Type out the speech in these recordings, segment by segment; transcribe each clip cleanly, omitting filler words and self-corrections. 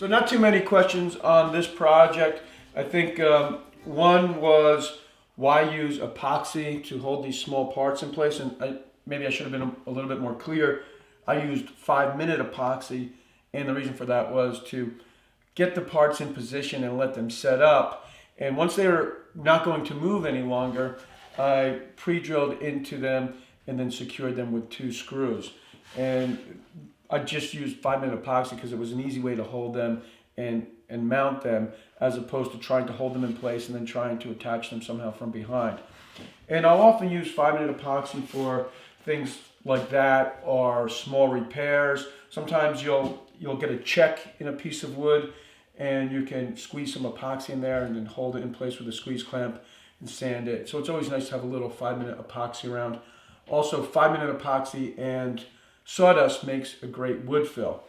So not too many questions on this project. I think one was why use epoxy to hold these small parts in place, and maybe I should have been a little bit more clear. I used 5-minute epoxy, and the reason for that was to get the parts in position and let them set up. And once they were not going to move any longer, I pre-drilled into them and then secured them with 2 screws. And I just used 5-minute epoxy because it was an easy way to hold them and mount them, as opposed to trying to hold them in place and then trying to attach them somehow from behind. And I'll often use 5-minute epoxy for things like that, or small repairs. Sometimes you'll get a check in a piece of wood and you can squeeze some epoxy in there and then hold it in place with a squeeze clamp and sand it. So it's always nice to have a little 5-minute epoxy around. Also, 5-minute epoxy and sawdust makes a great wood fill.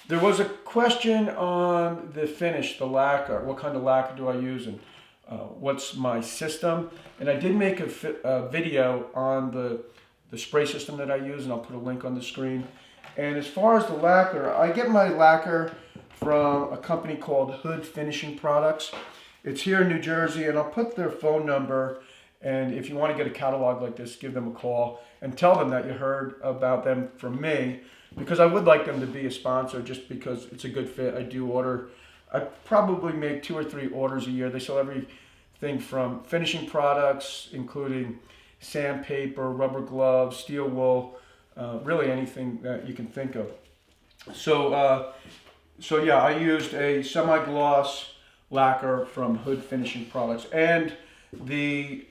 There was a question on the finish, the lacquer. What kind of lacquer do I use, and what's my system? And I did make a video on the spray system that I use, and I'll put a link on the screen. And as far as the lacquer, I get my lacquer from a company called Hood Finishing Products. It's here in New Jersey, and I'll put their phone number. And if you want to get a catalog like this, give them a call and tell them that you heard about them from me, because I would like them to be a sponsor just because it's a good fit. I do order. I probably make 2 or 3 orders a year. They sell everything from finishing products, including sandpaper, rubber gloves, steel wool, really anything that you can think of. So yeah, I used a semi-gloss lacquer from Hood Finishing Products, and the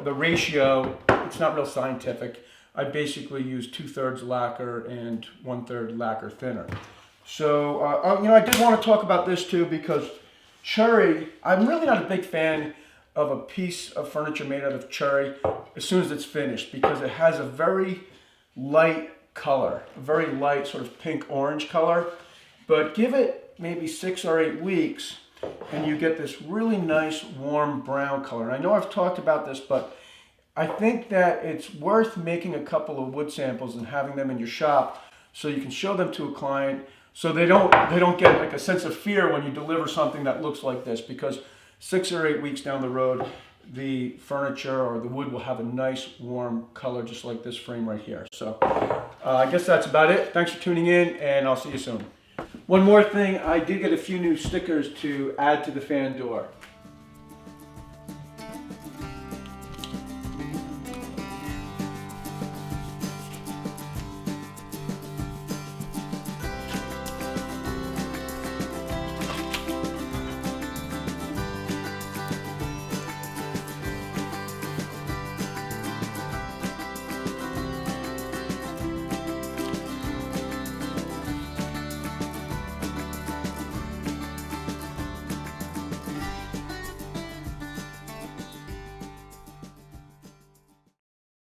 ratio, it's not real scientific. I basically use 2/3 lacquer and 1/3 lacquer thinner. So I did want to talk about this too, because cherry, I'm really not a big fan of a piece of furniture made out of cherry as soon as it's finished, because it has a very light color, a very light sort of pink orange color. But give it maybe 6 or 8 weeks and you get this really nice warm brown color. And I know I've talked about this, but I think that it's worth making a couple of wood samples and having them in your shop so you can show them to a client, so they don't get like a sense of fear when you deliver something that looks like this, because 6 or 8 weeks down the road, the furniture or the wood will have a nice warm color, just like this frame right here. So I guess that's about it. Thanks for tuning in, and I'll see you soon. One more thing, I did get a few new stickers to add to the fan door.